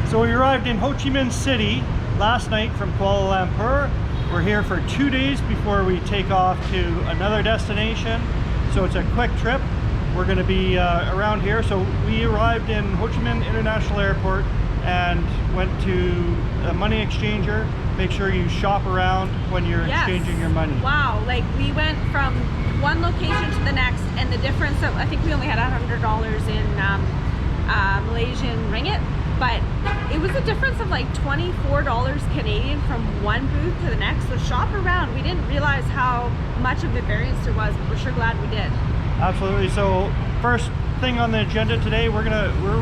So we arrived in Ho Chi Minh City last night from Kuala Lumpur. We're here for 2 days before we take off to another destination. So it's a quick trip. We're going to be around here. So we arrived in Ho Chi Minh International Airport and went to a money exchanger. Make sure you shop around when you're exchanging your money. Wow, like we went from one location to the next, and the difference of, I think we only had $100 in Malaysian ringgit, but it was a difference of like $24 Canadian from one booth to the next. So shop around. We didn't realize how much of a variance there was, but we're sure glad we did. Absolutely. So first thing on the agenda today, we're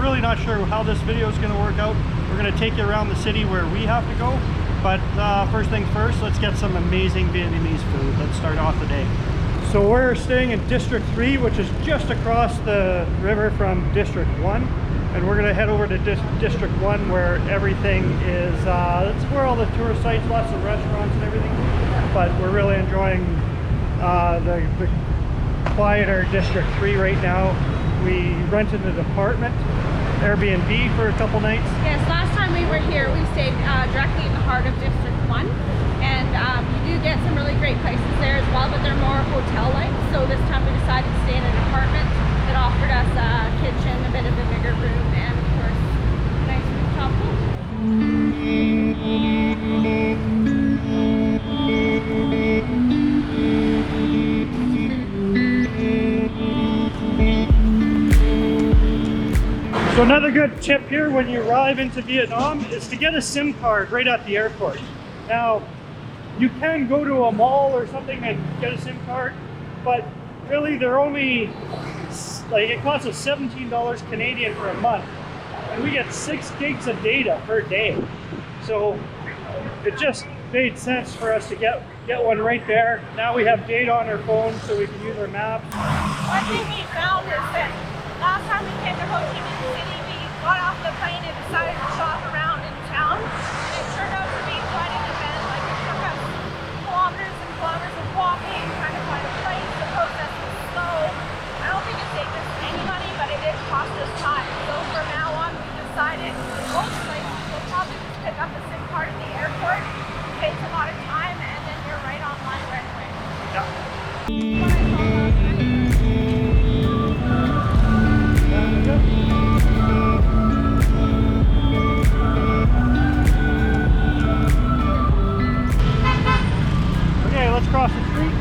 really not sure how this video is gonna work out. We're gonna take you around the city where we have to go, but first things first, let's get some amazing Vietnamese food. Let's start off the day. So we're staying in District 3, which is just across the river from District 1. And we're gonna head over to District 1 where everything is, that's where all the tourist sites, lots of restaurants and everything. But we're really enjoying the quieter District 3 right now. We rented an apartment, Airbnb, for a couple nights. Yes, last time we were here, we stayed directly in the heart of District 1. And you do get some really great places there as well, but they're more hotel-like. So this time we decided to stay in an apartment that offered us a kitchen, a bit of a bigger room, and of course, a nice rooftop pool. So another good tip here when you arrive into Vietnam is to get a SIM card right at the airport. Now, you can go to a mall or something and get a SIM card, but really they're only, like, it costs us $17 Canadian for a month, and we get 6 gigs of data per day. So it just made sense for us to get one right there. Now we have data on our phone so we can use our maps. One thing we found is that last time we came to Ho Chi Minh City, we got off the plane and decided to shop around in town, and it turned out to be quite an event. Like, it took us kilometers and kilometers of walking, trying to find a place. The process was slow. I don't think it saved us any money, but it did cost us time. So from now on, we decided most places will probably just pick up a SIM card at the airport. It takes a lot of time, and then you're right online right away. Yeah. Okay, let's cross the street.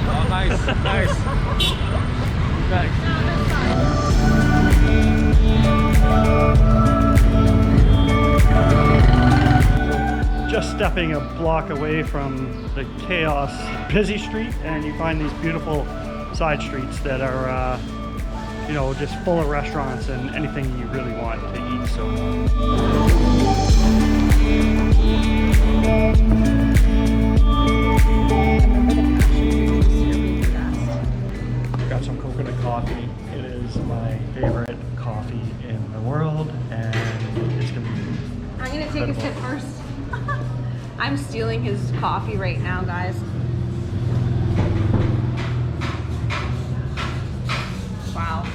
Oh, nice, nice. Thanks. Just stepping a block away from the chaos busy street, and you find these beautiful side streets that are you know, just full of restaurants and anything you really want to eat. So got some coconut coffee. It is my favorite coffee in the world, and it's gonna be I'm gonna take a sip first. I'm stealing his coffee right now, guys. Wow.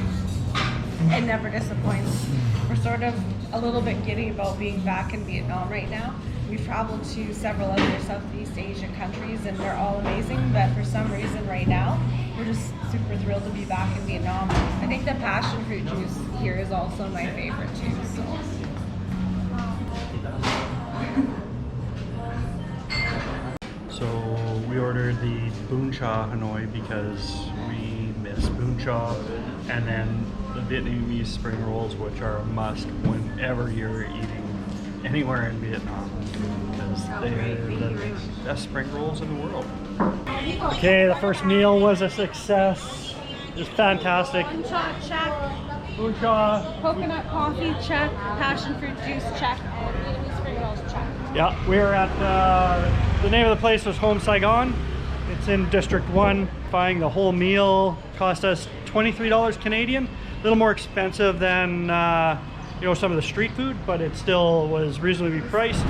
It never disappoints. We're sort of a little bit giddy about being back in Vietnam right now. We've traveled to several other Southeast Asian countries and they're all amazing, but for some reason right now, we're just super thrilled to be back in Vietnam. I think the passion fruit juice here is also my favorite too. So we ordered the Bún Cha Hanoi because we miss Bún Cha, and then the Vietnamese spring rolls, which are a must whenever you're eating anywhere in Vietnam, because they're the best spring rolls in the world. Okay, the first meal was a success. It was fantastic. Bún Cha check, Bún Cha. coconut coffee check, passion fruit juice check, and Vietnamese spring rolls check. Yeah, we're at, the name of the place was Home Saigon. It's in District 1. Buying the whole meal cost us $23 Canadian. A little more expensive than you know, some of the street food, but it still was reasonably priced.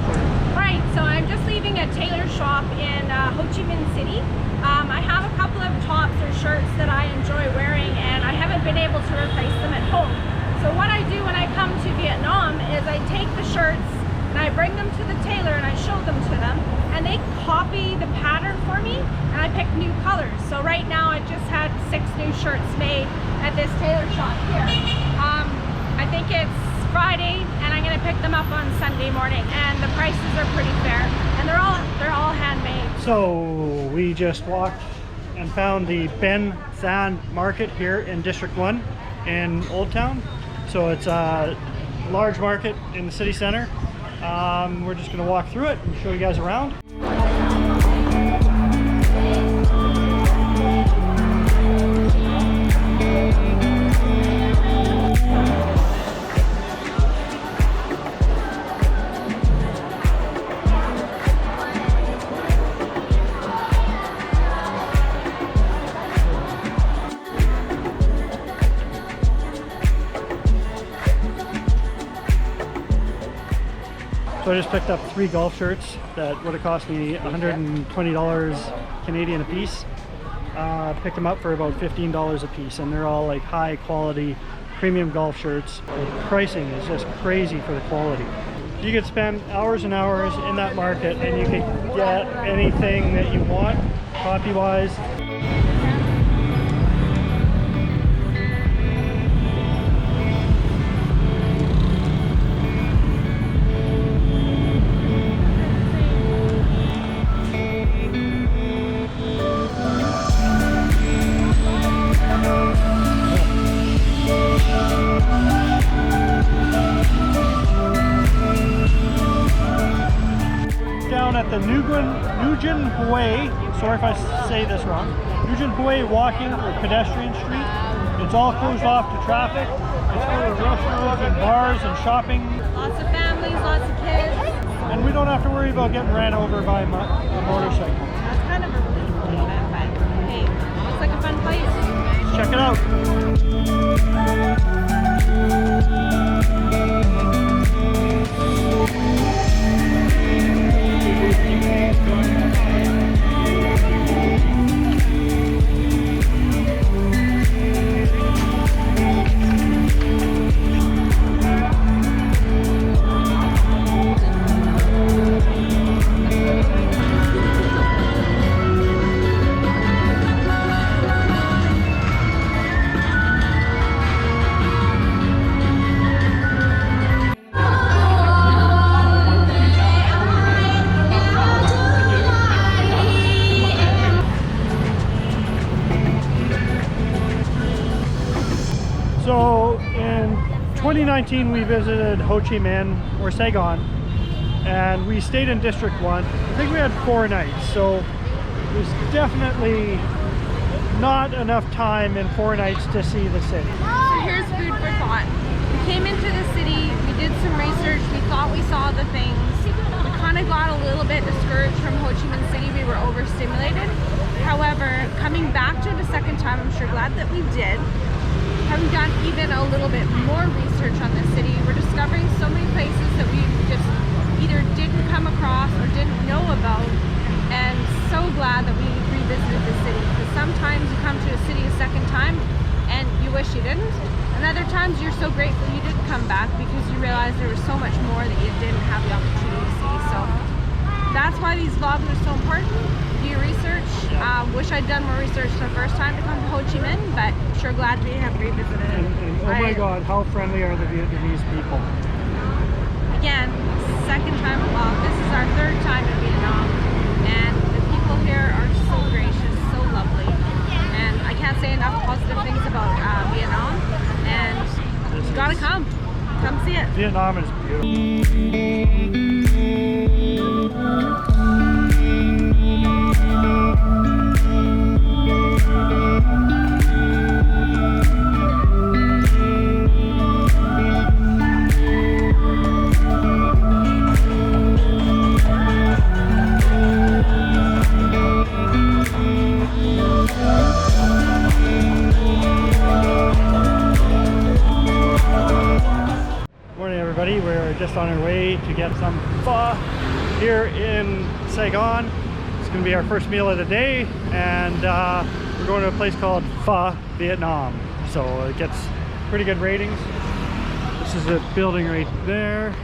Right, so I'm just leaving a tailor shop in Ho Chi Minh City. I have a couple of tops or shirts that I enjoy wearing, and I haven't been able to replace them at home. So what I do when I come to Vietnam is I take the shirts and I bring them to the tailor and I show them to them, and they copy the pattern for me, and I pick new colors. So right now I just had 6 new shirts made at this tailor shop here. I think it's Friday, and I'm gonna pick them up on Sunday morning, and the prices are pretty fair, and they're all handmade. So we just walked and found the Ben Thanh Market here in District 1 in Old Town. So it's a large market in the city center. We're just going to walk through it and show you guys around. So I just picked up 3 golf shirts that would have cost me $120 Canadian a piece. Picked them up for about $15 a piece, and they're all like high quality premium golf shirts. The pricing is just crazy for the quality. You could spend hours and hours in that market and you could get anything that you want, copy wise. At the Nugent Hue, sorry if I say this wrong, Nugent Hue walking or pedestrian street. It's all closed off to traffic. It's full of restaurants and bars and shopping. Lots of families, lots of kids. And we don't have to worry about getting ran over by a motorcycle. That's kind of a relief a little bit, but hey, looks like a fun place. Check it out. So in 2019 we visited Ho Chi Minh or Saigon, and we stayed in District 1. I think we had 4 nights, so there's definitely not enough time in 4 nights to see the city. So here's food for thought. We came into the city, we did some research, we thought we saw the things. We kind of got a little bit discouraged from Ho Chi Minh City. We were overstimulated. However, coming back to it a second time, I'm sure glad that we did. Having done even a little bit more research on the city, we're discovering so many places that we just either didn't come across or didn't know about, and so glad that we revisited the city. Because sometimes you come to a city a second time and you wish you didn't, and other times you're so grateful you did come back because you realize there was so much more that you didn't have the opportunity to see. So that's why these vlogs are so important. Do your research. Wish I'd done more research the first time to come to Ho Chi Minh, but sure glad we have revisited it. And oh my God, how friendly are the Vietnamese people? Again, second time, well, this is our 3rd time in Vietnam, and the people here are so gracious, so lovely, and I can't say enough positive things about Vietnam, and you gotta come see it. Vietnam is beautiful. We're just on our way to get some pho here in Saigon. It's going to be our first meal of the day, and we're going to a place called Pho Vietnam. so it gets pretty good ratings. This is a building right there.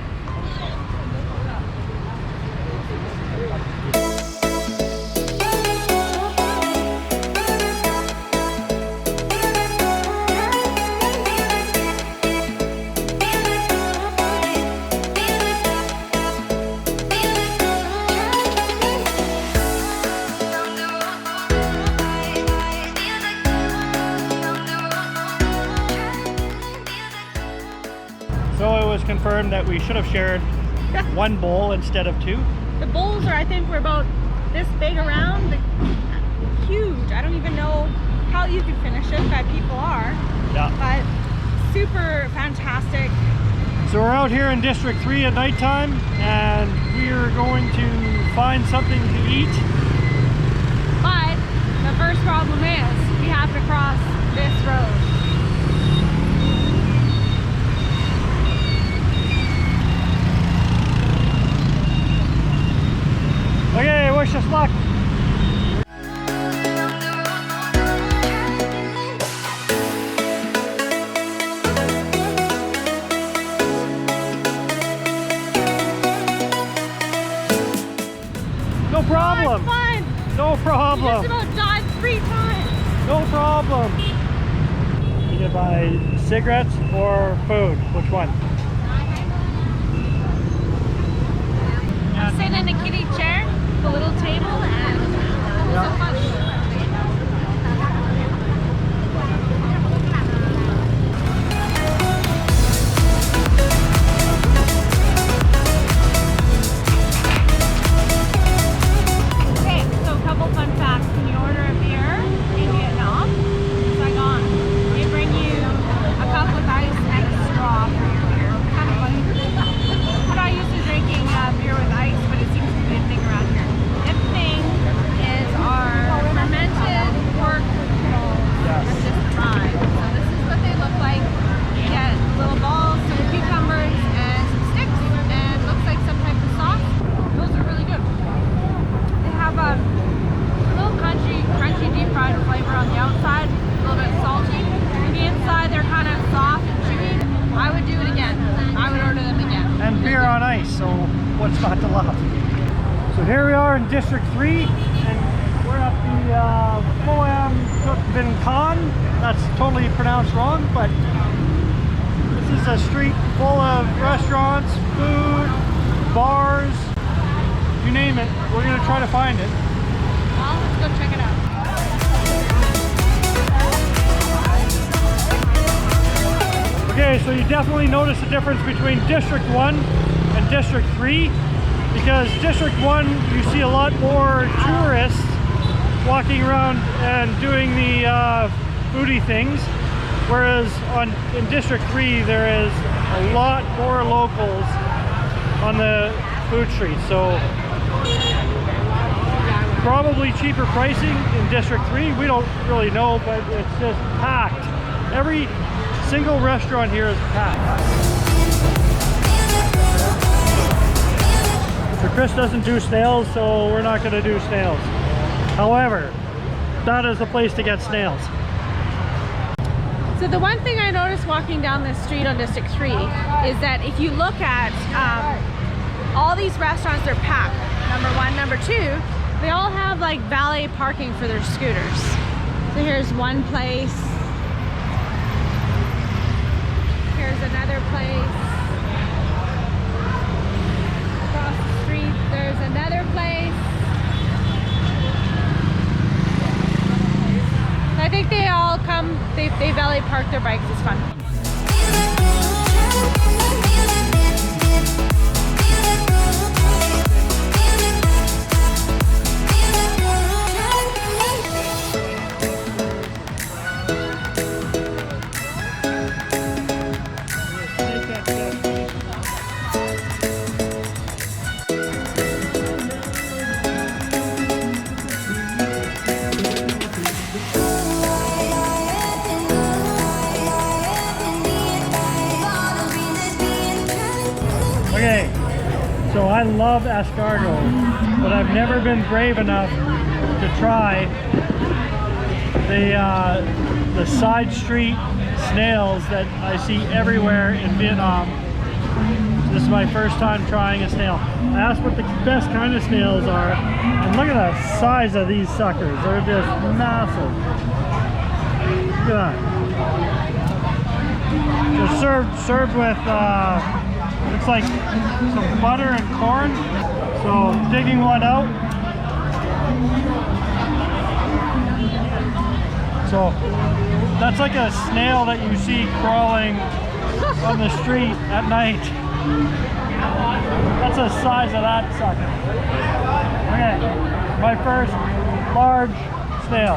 So it was confirmed that we should have shared one bowl instead of two. The bowls are, I think, were about this big around. Huge. I don't even know how you could finish it, but people are. Yeah. But super fantastic. So we're out here in District 3 at nighttime, and we are going to find something to eat. But the first problem is we have to cross this road. Okay, wish us luck. No problem. Oh, fun. No problem. Just about died 3 times. No problem. You can buy cigarettes or food. Which one? Sit in a kiddie chair, the little table, and some fun. Okay, so a couple fun facts. When you order a beer in Vietnam, Saigon, they bring you a cup with ice and a straw for your beer. Kind of funny. I'm not used to drinking beer with ice, but it seems to be a thing around here. The thing is our fermented pork rolls have just arrived. So this is what they look like. You get little balls, some cucumbers, and some sticks, and looks like some type of sauce. Those are really good. They have a little crunchy deep fried flavor on the outside, a little bit salty. On the inside, they're kind of soft and chewy. I would do it again. I would order them again. And beer on ice, so what's not to love? So here we are in District 3, and we're at the Phoam Tuk Vinh Khan. That's totally pronounced wrong, but this is a street full of restaurants, food, bars, you name it. We're gonna try to find it. Well, let's go check it out. Okay, so you definitely notice the difference between District 1 and District 3, because District 1 you see a lot more tourists walking around and doing the foodie things, whereas in District 3 there is a lot more locals on the food street. So probably cheaper pricing in District 3, we don't really know, but it's just packed. Every single restaurant here is packed. So Chris doesn't do snails, so we're not going to do snails. However, that is the place to get snails. So the one thing I noticed walking down this street on District 3 is that if you look at all these restaurants, they're packed. Number one. Number two, they all have like valet parking for their scooters. So here's one place. Here's another place. Across the street, there's another place. I think they all come, they valet park their bikes. It's fun. Okay, so I love escargot, but I've never been brave enough to try the side street snails that I see everywhere in Vietnam. This is my first time trying a snail. I asked what the best kind of snails are, and look at the size of these suckers. They're just massive. Look at that. They're served with, looks like some butter and corn. So digging one out. So that's like a snail that you see crawling on the street at night. That's the size of that sucker. Okay, my first large snail.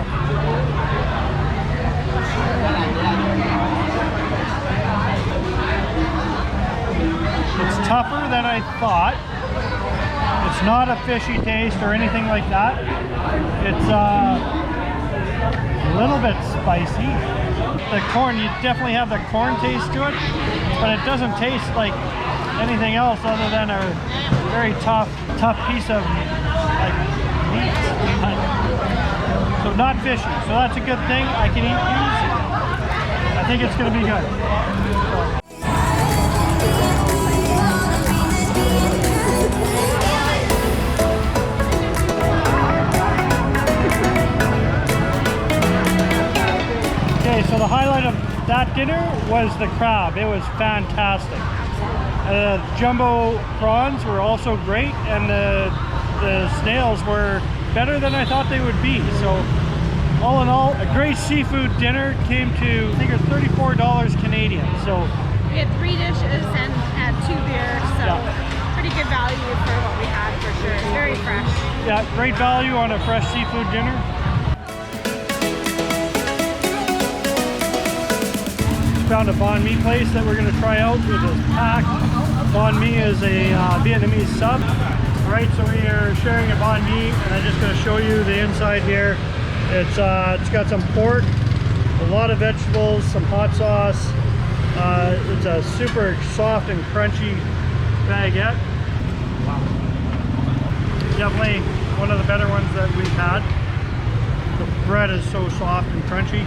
It's tougher than I thought. It's not a fishy taste or anything like that. It's a little bit spicy. The corn, you definitely have the corn taste to it, but it doesn't taste like anything else other than a very tough piece of like meat. So not fishy. So that's a good thing. I can eat these. I think it's going to be good. So the highlight of that dinner was the crab. It was fantastic. Jumbo prawns were also great, and the snails were better than I thought they would be. So all in all, a great seafood dinner. Came to, I think it was $34 Canadian. So We had 3 dishes and had 2 beers, so yeah. pretty good value for what we had for sure. Very fresh. Yeah, great value on a fresh seafood dinner. Found a banh mi place that we're going to try out with this pack. Banh mi is a Vietnamese sub. Right, so we are sharing a banh mi, and I'm just going to show you the inside here. It's got some pork, a lot of vegetables, some hot sauce. It's a super soft and crunchy baguette. Wow. Definitely one of the better ones that we've had. The bread is so soft and crunchy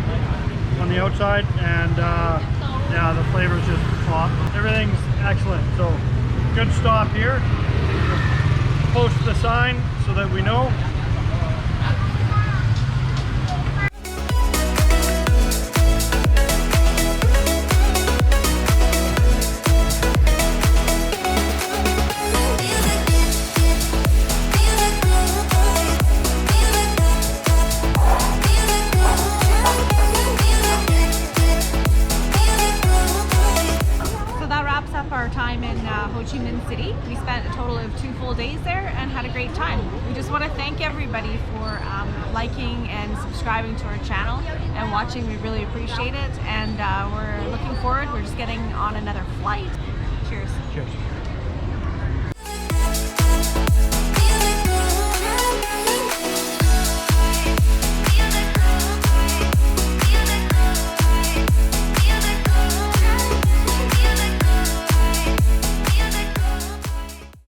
on the outside, and yeah, the flavor is just top. Everything's excellent. So good stop here. Post the sign so that we know. Our time in Ho Chi Minh City. We spent a total of 2 full days there and had a great time. We just want to thank everybody for liking and subscribing to our channel and watching. We really appreciate it, and we're looking forward. We're just getting on another flight. Cheers. Cheers.